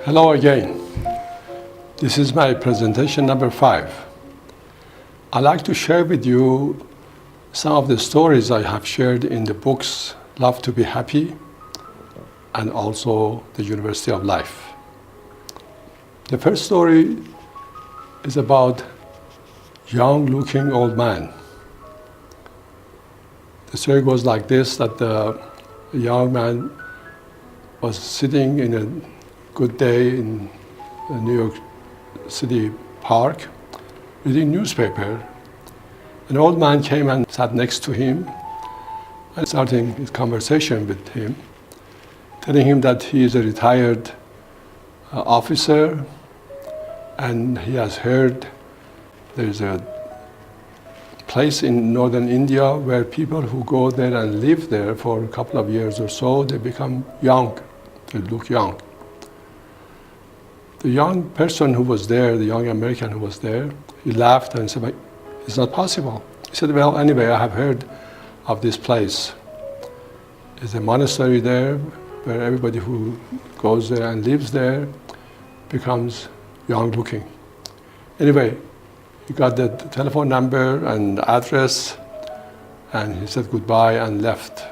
Hello again. This is my presentation number 5. I'd like to share with you some of the stories I have shared in the books Love to be Happy and also The University of Life. The first story is about young-looking old man. The story goes like this, that the young man was sitting in a good day in a New York City park reading newspaper. An old man came and sat next to him and starting his conversation with him, telling him that he is a retired officer and he has heard there's a place in northern India where people who go there and live there for a couple of years or so, they become young, they look young. The young person who was there, the young American who was there, he laughed and said, "It's not possible." He said, "Well, anyway, I have heard of this place. There's a monastery there where everybody who goes there and lives there becomes young looking." Anyway, he got the telephone number and address and he said goodbye and left.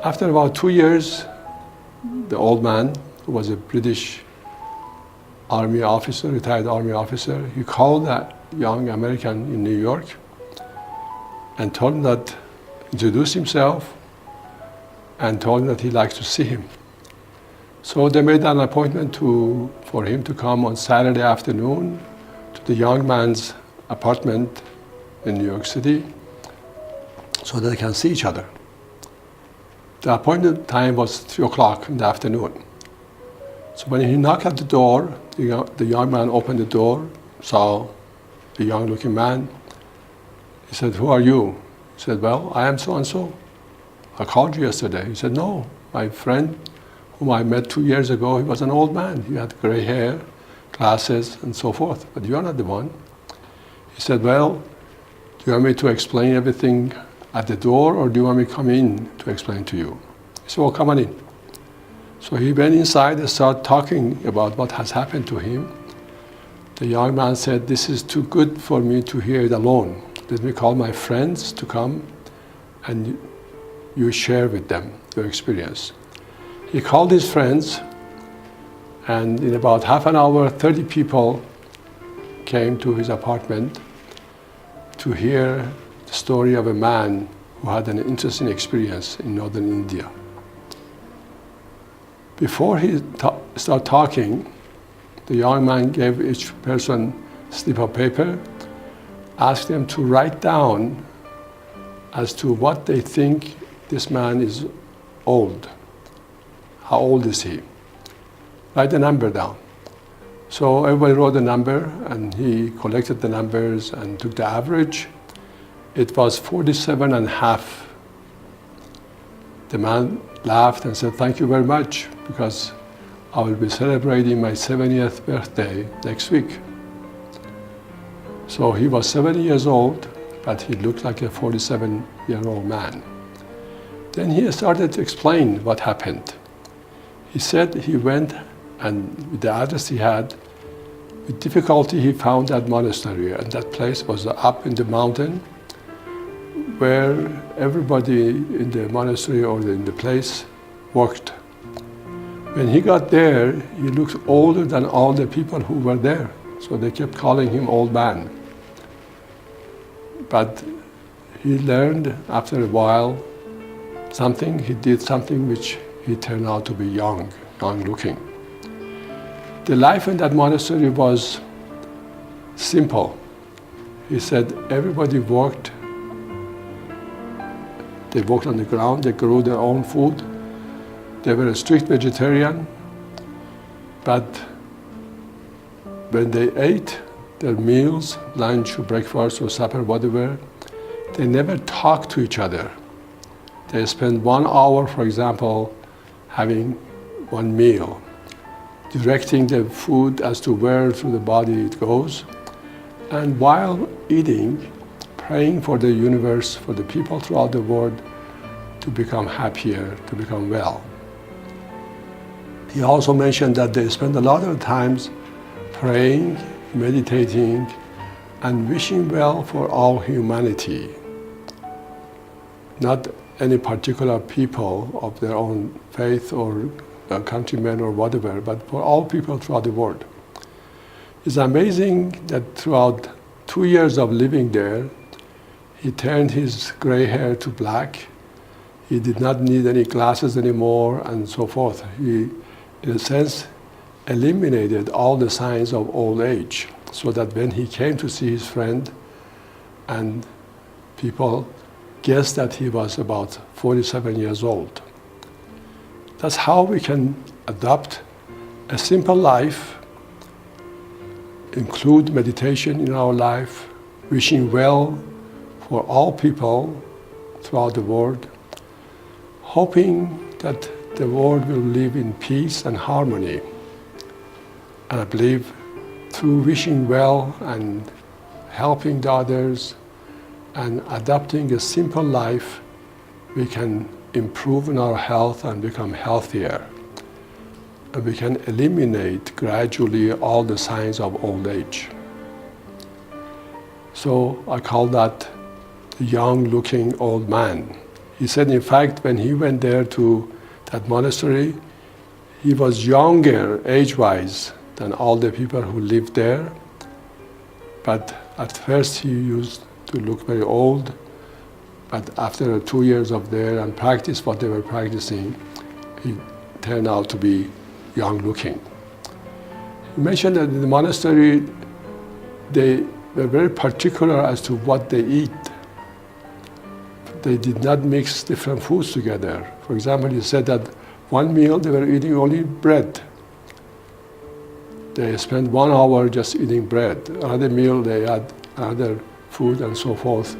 After about 2 years, the old man, who was a British Army officer, retired Army officer, he called that young American in New York and told him that, introduced himself and told him that he'd like to see him. So they made an appointment for him to come on Saturday afternoon to the young man's apartment in New York City so that they can see each other. The appointed time was 3 o'clock in the afternoon. So when he knocked at the door, the young man opened the door, saw the young-looking man. He said, "Who are you?" He said, "Well, I am so-and-so. I called you yesterday." He said, "No, my friend whom I met 2 years ago, he was an old man. He had gray hair, glasses, and so forth. But you are not the one." He said, "Well, do you want me to explain everything at the door, or do you want me to come in to explain to you?" He said, "Well, come on in." So he went inside and started talking about what has happened to him. The young man said, "This is too good for me to hear it alone. Let me call my friends to come and you share with them your experience." He called his friends, and in about half an hour, 30 people came to his apartment to hear the story of a man who had an interesting experience in northern India. Before he started talking, the young man gave each person a slip of paper, asked them to write down as to what they think this man is old. How old is he? Write the number down. So everybody wrote the number and he collected the numbers and took the average. It was 47 and a half. The man laughed and said, "Thank you very much, because I will be celebrating my 70th birthday next week." So he was 70 years old, but he looked like a 47-year-old man. Then he started to explain what happened. He said he went, and with the address he had, with difficulty he found that monastery, and that place was up in the mountain where everybody in the monastery or in the place worked. When he got there, he looked older than all the people who were there, so they kept calling him old man. But he learned after a while he did something which he turned out to be young looking. The life in that monastery was simple. He said everybody worked. They walked on the ground, they grew their own food. They were a strict vegetarian, but when they ate their meals, lunch or breakfast or supper, whatever, they never talked to each other. They spent 1 hour, for example, having one meal, directing the food as to where through the body it goes, and while eating, praying for the universe, for the people throughout the world to become happier, to become well. He also mentioned that they spend a lot of times praying, meditating, and wishing well for all humanity. Not any particular people of their own faith or countrymen or whatever, but for all people throughout the world. It's amazing that throughout 2 years of living there, he turned his gray hair to black. He did not need any glasses anymore and so forth. He, in a sense, eliminated all the signs of old age, so that when he came to see his friend and people guessed that he was about 47 years old. That's how we can adopt a simple life, include meditation in our life, wishing well for all people throughout the world, hoping that the world will live in peace and harmony. And I believe through wishing well and helping the others and adopting a simple life, we can improve in our health and become healthier. And we can eliminate gradually all the signs of old age. So I call that the young-looking old man. He said, in fact, when he went there to that monastery, he was younger age-wise than all the people who lived there. But at first he used to look very old. But after 2 years of there and practice what they were practicing, he turned out to be young-looking. He mentioned that in the monastery, they were very particular as to what they eat. They did not mix different foods together. For example, he said that one meal they were eating only bread. They spent 1 hour just eating bread. Another meal they had other food and so forth.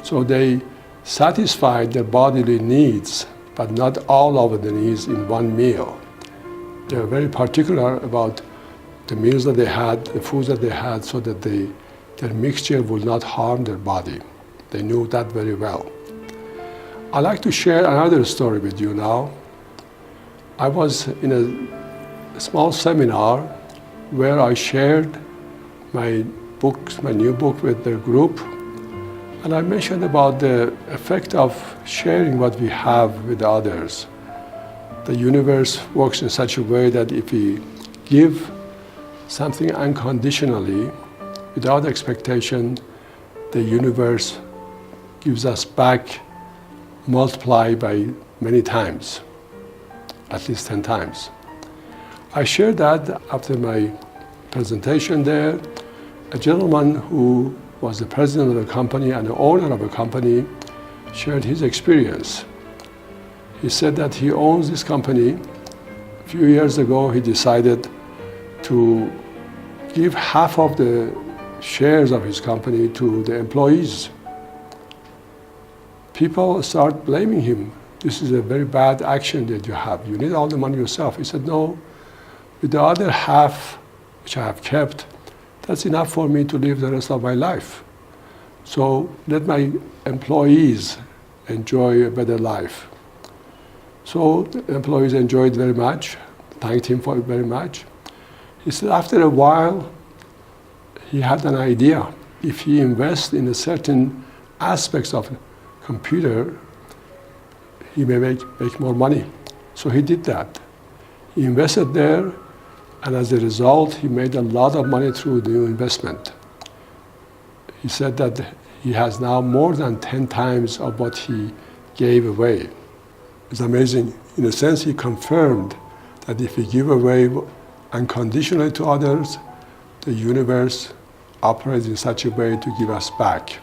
So they satisfied their bodily needs, but not all of the needs in one meal. They were very particular about the meals that they had, the foods that they had, so that their mixture would not harm their body. They knew that very well. I'd like to share another story with you now. I was in a small seminar where I shared my new book with the group, and I mentioned about the effect of sharing what we have with others. The universe works in such a way that if we give something unconditionally, without expectation, the universe gives us back, multiplied by many times, at least 10 times. I shared that after my presentation there. A gentleman who was the president of the company and the owner of the company shared his experience. He said that he owns this company. A few years ago, he decided to give half of the shares of his company to the employees. People start blaming him. This is a very bad action that you have. You need all the money yourself. He said, no, with the other half, which I have kept, that's enough for me to live the rest of my life. So let my employees enjoy a better life. So the employees enjoyed very much, thanked him for it very much. He said after a while, he had an idea. If he invests in a certain aspects of computer, he may make more money. So he did that. He invested there, and as a result, he made a lot of money through the investment. He said that he has now more than 10 times of what he gave away. It's amazing. In a sense, he confirmed that if we give away unconditionally to others, the universe operates in such a way to give us back.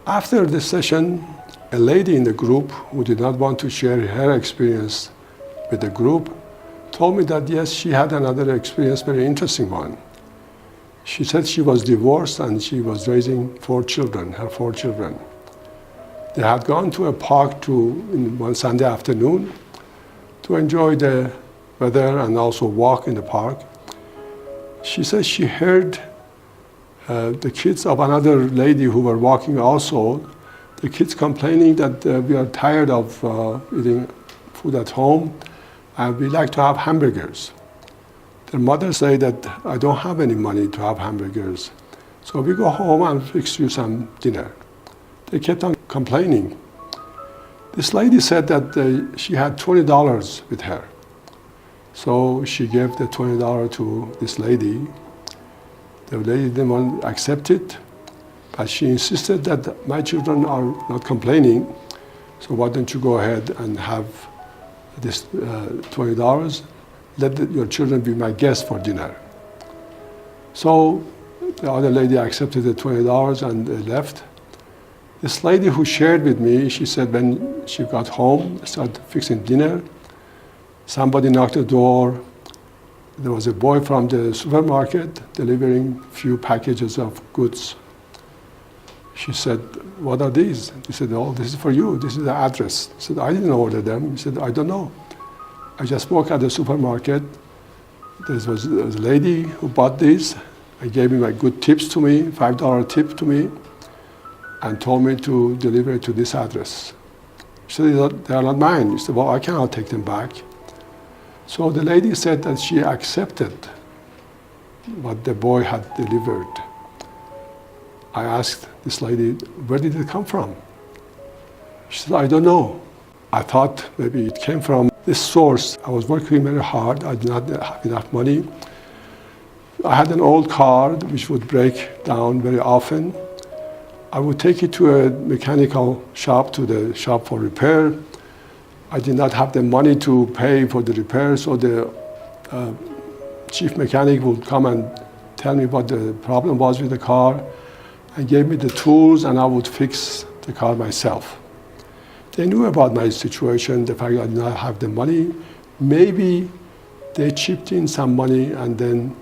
After the session, a lady in the group who did not want to share her experience with the group told me that yes, she had another experience, very interesting one. She said she was divorced and she was raising 4 children, her 4 children. They had gone to a park in one Sunday afternoon to enjoy the weather and also walk in the park. She said she heard the kids of another lady who were walking also, the kids complaining that we are tired of eating food at home and we like to have hamburgers. Their mother say that I don't have any money to have hamburgers. So we go home and fix you some dinner. They kept on complaining. This lady said that she had $20 with her. So she gave the $20 to this lady. The lady didn't want to accept it, but she insisted that my children are not complaining, so why don't you go ahead and have this $20, let your children be my guests for dinner. So the other lady accepted the $20 and they left. This lady who shared with me, she said when she got home, started fixing dinner, somebody knocked the door. There was a boy from the supermarket delivering few packages of goods. She said, what are these? He said, oh, this is for you. This is the address. He said, I didn't order them. He said, I don't know. I just work at the supermarket. There was a lady who bought these and gave me my good tips to me, $5 tip to me, and told me to deliver it to this address. She said, they are not mine. He said, well, I cannot take them back. So the lady said that she accepted what the boy had delivered. I asked this lady, where did it come from? She said, I don't know. I thought maybe it came from this source. I was working very hard. I did not have enough money. I had an old car which would break down very often. I would take it to a mechanical shop, to the shop for repair. I did not have the money to pay for the repair, so the chief mechanic would come and tell me what the problem was with the car and gave me the tools, and I would fix the car myself. They knew about my situation, the fact that I did not have the money. Maybe they chipped in some money and then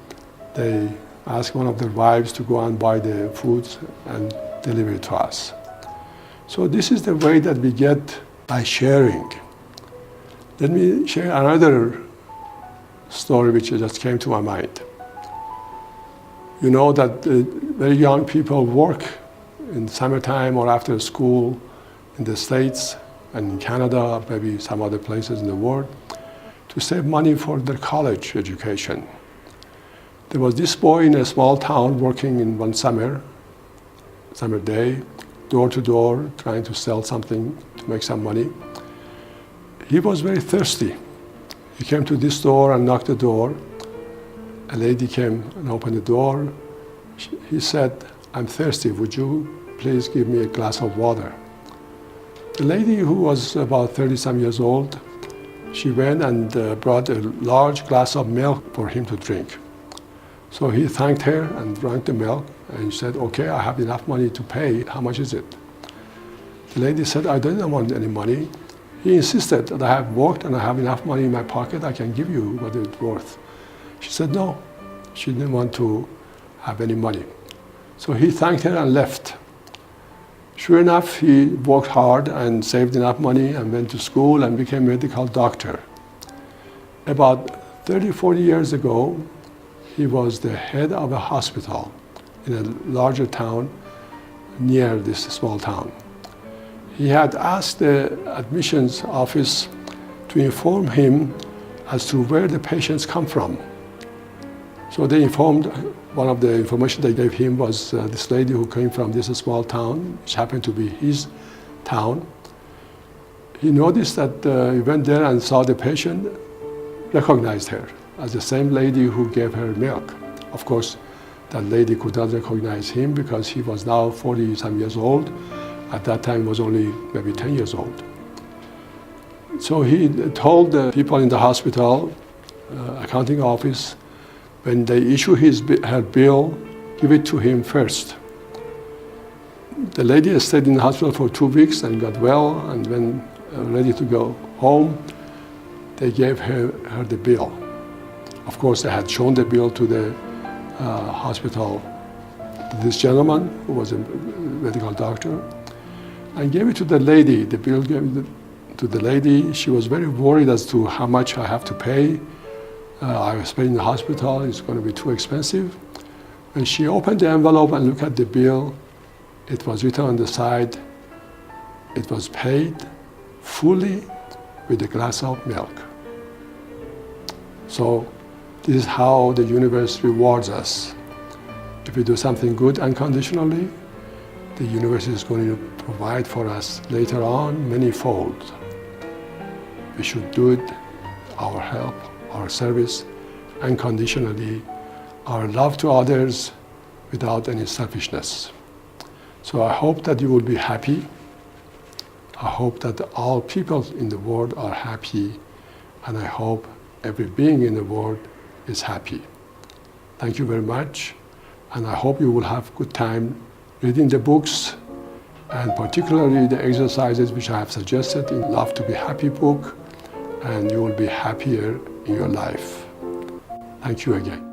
they asked one of their wives to go and buy the foods and deliver it to us. So this is the way that we get by sharing. Let me share another story which just came to my mind. You know that very young people work in summertime or after school in the States and in Canada, maybe some other places in the world, to save money for their college education. There was this boy in a small town working in one summer day, door to door, trying to sell something to make some money. He was very thirsty. He came to this door and knocked the door. A lady came and opened the door. He said, I'm thirsty, would you please give me a glass of water? The lady, who was about 30-some years old, she went and brought a large glass of milk for him to drink. So he thanked her and drank the milk, and he said, okay, I have enough money to pay. How much is it? The lady said, I don't want any money. He insisted that I have worked and I have enough money in my pocket, I can give you what it's worth. She said no, she didn't want to have any money. So he thanked her and left. Sure enough, he worked hard and saved enough money and went to school and became a medical doctor. About 30, 40 years ago, he was the head of a hospital in a larger town near this small town. He had asked the admissions office to inform him as to where the patients come from. So they informed, one of the information they gave him was this lady who came from this small town, which happened to be his town. He noticed that he went there and saw the patient, recognized her as the same lady who gave her milk. Of course, that lady could not recognize him because he was now 40-some years old. At that time, he was only maybe 10 years old. So he told the people in the hospital, accounting office, when they issue her bill, give it to him first. The lady stayed in the hospital for 2 weeks and got well, and when ready to go home, they gave her the bill. Of course, they had shown the bill to the hospital, this gentleman who was a medical doctor, and gave it to the lady. The bill gave it to the lady. She was very worried as to how much I have to pay. I was paying in the hospital, it's going to be too expensive. When she opened the envelope and looked at the bill, it was written on the side, it was paid fully with a glass of milk. So this is how the universe rewards us. If we do something good unconditionally, the universe is going to provide for us later on many-fold. We should do it, our help, our service, unconditionally, our love to others without any selfishness. So I hope that you will be happy. I hope that all people in the world are happy, and I hope every being in the world is happy. Thank you very much, and I hope you will have good time reading the books, and particularly the exercises which I have suggested in Love to be Happy book, and you will be happier in your life. Thank you again.